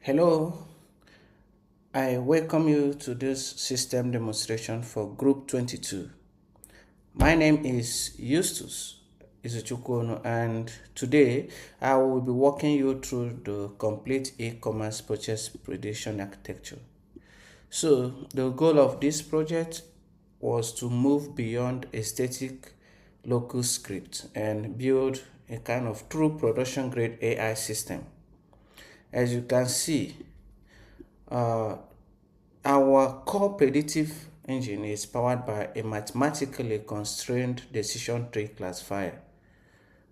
Hello, I welcome you to this system demonstration for Group 22. My name is Justus Izuchukwu, and today I will be walking you through the complete e-commerce purchase prediction architecture. So the goal of this project was to move beyond a static local script and build a kind of true production grade AI system. As you can see, uh, our core predictive engine is powered by a mathematically constrained decision tree classifier.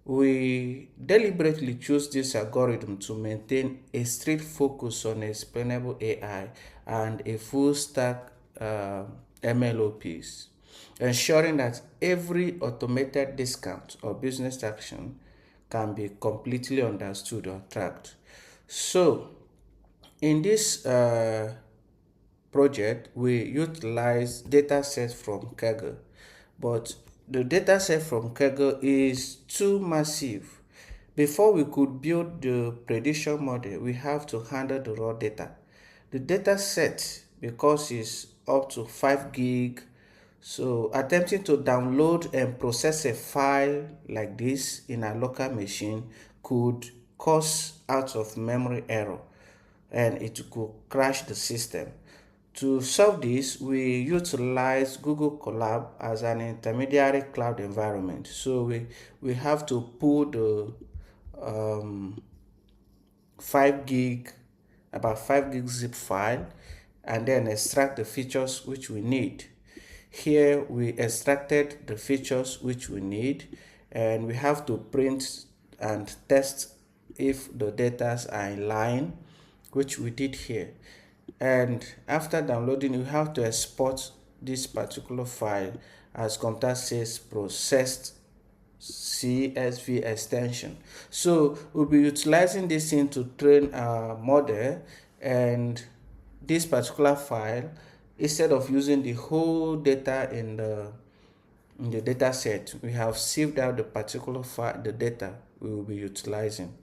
We deliberately choose this algorithm to maintain a strict focus on explainable AI and a full stack MLOps, ensuring that every automated discount or business action can be completely understood or tracked. So, in this project, we utilize data sets from Kaggle, but the data set from Kaggle is too massive. Before we could build the prediction model, we have to handle the raw data. The data set, because it's up to 5 gig, so attempting to download and process a file like this in a local machine could cause out of memory error and it could crash the system. To solve this, we utilize Google Colab as an intermediary cloud environment. So we have to pull the 5 gig, about 5 gig zip file, and then extract the features which we need. Here we extracted the features which we need, and we have to print and test if the data are in line, which we did here. And after downloading, you have to export this particular file as computer says processed CSV extension. So we'll be utilizing this thing to train our model, and this particular file, instead of using the whole data in the data set, we have sieved out the particular file, the data we will be utilizing.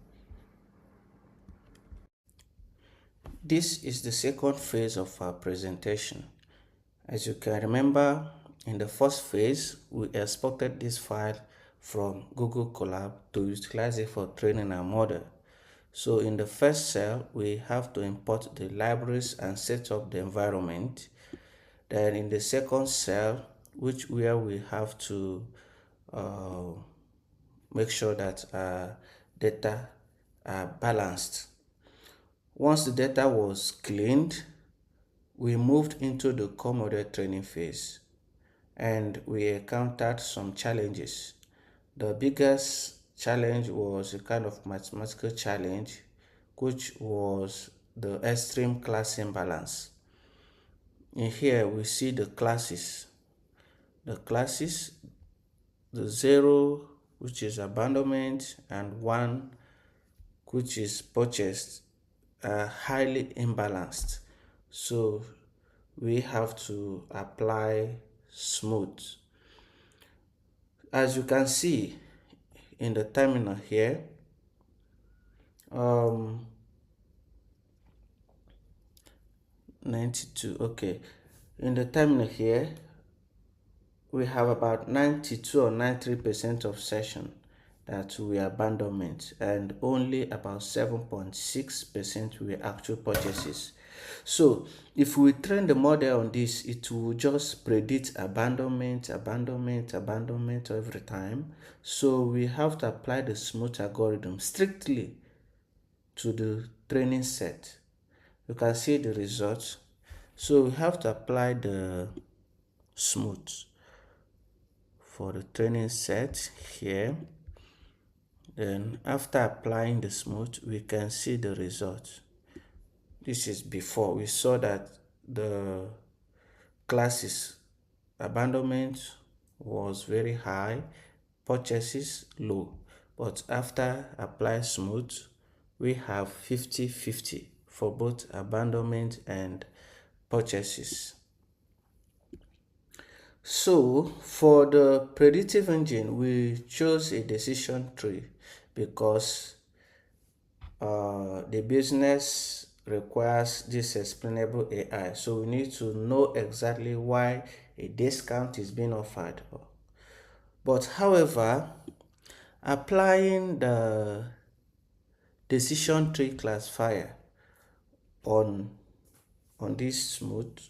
This is the second phase of our presentation. As you can remember, in the first phase, we exported this file from Google Colab to utilize it for training our model. So in the first cell, we have to import the libraries and set up the environment. Then in the second cell, where we have to make sure that our data are balanced. Once the data was cleaned, we moved into the core model training phase, and we encountered some challenges. The biggest challenge was a kind of mathematical challenge, which was the extreme class imbalance. In here, we see the classes. The classes, the 0, which is abandonment, and 1, which is purchased, are highly imbalanced. So we have to apply SMOTE. As you can see in the terminal here, 92, okay. In the terminal here, we have about 92 or 93% of session that were abandonment, and only about 7.6% were actual purchases. So if we train the model on this, it will just predict abandonment every time. So we have to apply the SMOTE algorithm strictly to the training set. You can see the results. So we have to apply the SMOTE for the training set here. Then after applying the SMOTE, we can see the results. This is before. We saw that the classes abandonment was very high, purchases low. But after applying SMOTE, we have 50-50 for both abandonment and purchases. So for the predictive engine, we chose a decision tree because the business requires this explainable AI. So we need to know exactly why a discount is being offered. But however, applying the decision tree classifier on this SMOTE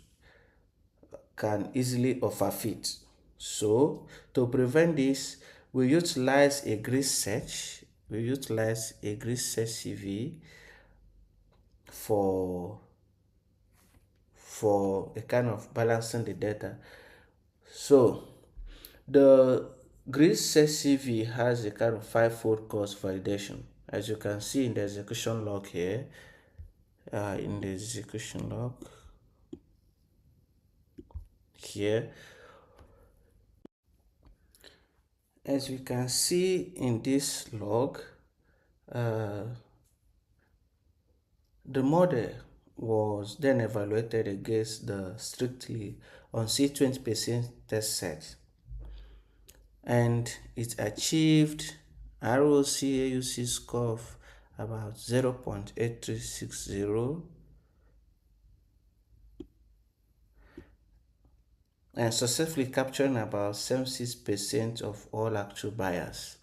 can easily overfit. So to prevent this, we utilize a GridSearchCV for a kind of balancing the data. So the GridSearchCV has a kind of 5-fold cross validation, as you can see in the execution log here. In the execution log here, as we can see in this log, the model was then evaluated against the strictly on C20% test set, and it achieved ROC AUC score of about 0.8360 and successfully capturing about 76% of all actual buyers.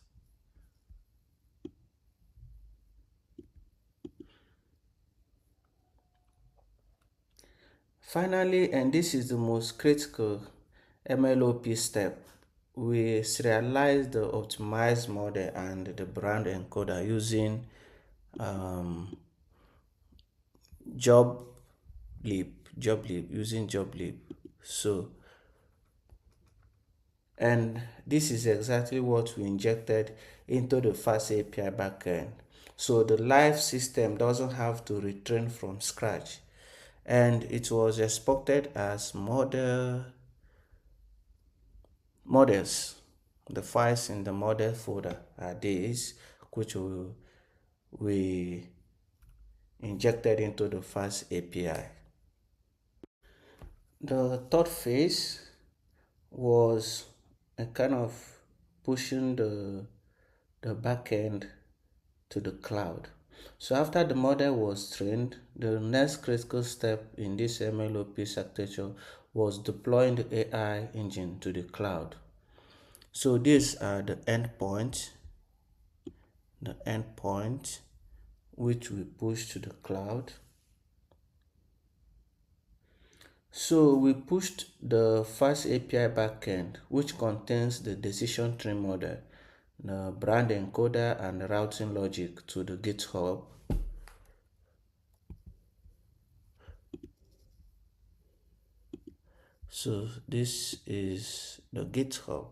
Finally, and this is the most critical MLOP step, we serialize the optimized model and the brand encoder using Joblib, using Joblib. So, and this is exactly what we injected into the FastAPI backend. So the live system doesn't have to retrain from scratch, and it was exported as models. The files in the model folder are these, which we injected into the FastAPI. The third phase was a kind of pushing the backend to the cloud. So after the model was trained, the next critical step in this MLOP architecture was deploying the AI engine to the cloud. So these are the endpoints which we push to the cloud. So we pushed the FastAPI backend, which contains the decision tree model, the brand encoder, and the routing logic to the GitHub. So this is the GitHub.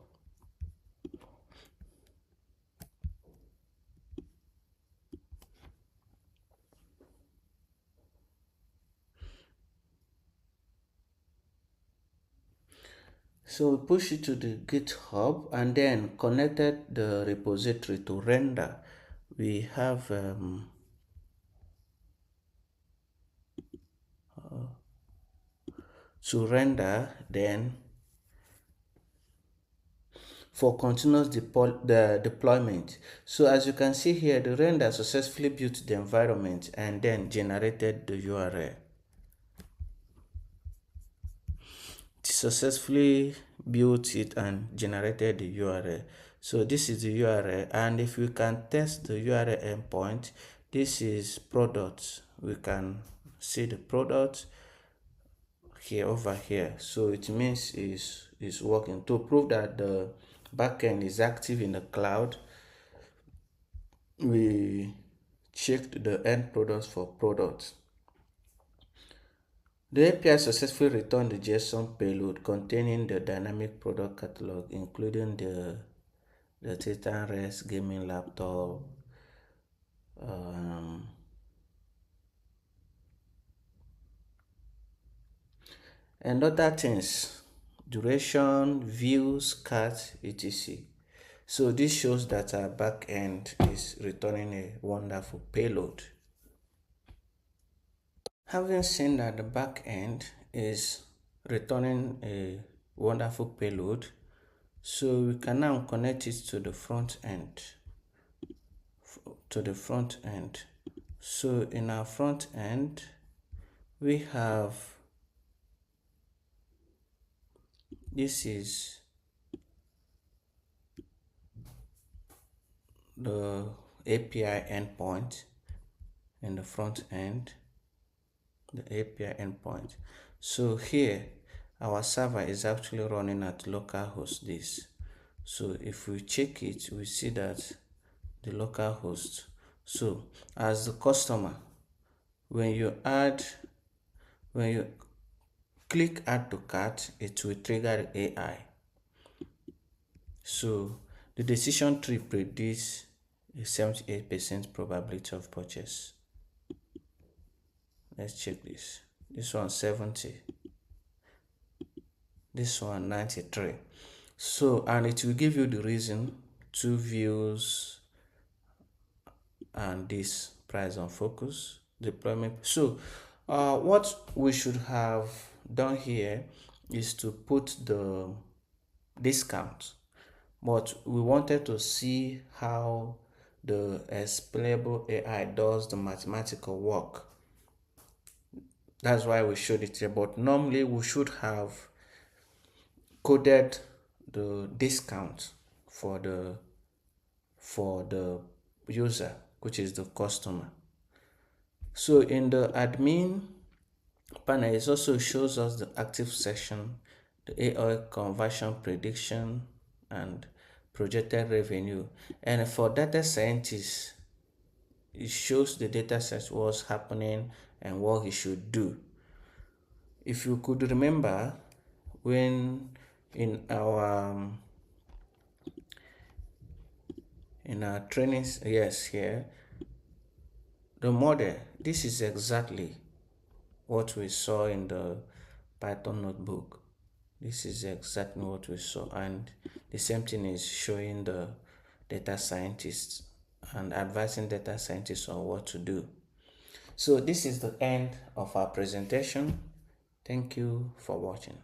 So we push it to the GitHub and then connected the repository to render. We have to render then for continuous deployment. So as you can see here, the render successfully built the environment and then generated the URL. It successfully built it and generated the URL. So this is the URL, and if we can test the URL endpoint, this is products. We can see the product here over here. So it means is working. To prove that the backend is active in the cloud, we checked the end products for products. The API successfully returned the JSON payload containing the dynamic product catalog, including the Titan Rest gaming laptop, and other things, duration, views, cat, etc. So this shows that our backend is returning a wonderful payload. Having seen that the backend is returning a wonderful payload, so we can now connect it to the front end. So in our front end, we have, this is the API endpoint in the front end, the API endpoint. So here, our server is actually running at localhost this. So if we check it, we see that the localhost. So as the customer, when you click add to cart, it will trigger the AI. So the decision tree predicts a 78% probability of purchase. Let's check this. This one 70. This one 93. So, and it will give you the reason, 2 views, and this price on focus, deployment. So, what we should have done here is to put the discount, but we wanted to see how the explainable AI does the mathematical work. That's why we showed it here, but normally we should have coded the discount for the user, which is the customer. So in the admin panel, it also shows us the active session, the AI conversion prediction, and projected revenue. And for data scientists, it shows the data set, what's happening and what he should do. If you could remember, when in our trainings, yes, here, the model, this is exactly what we saw in the Python notebook. This is exactly what we saw, and the same thing is showing the data scientists and advising data scientists on what to do. So this is the end of our presentation. Thank you for watching.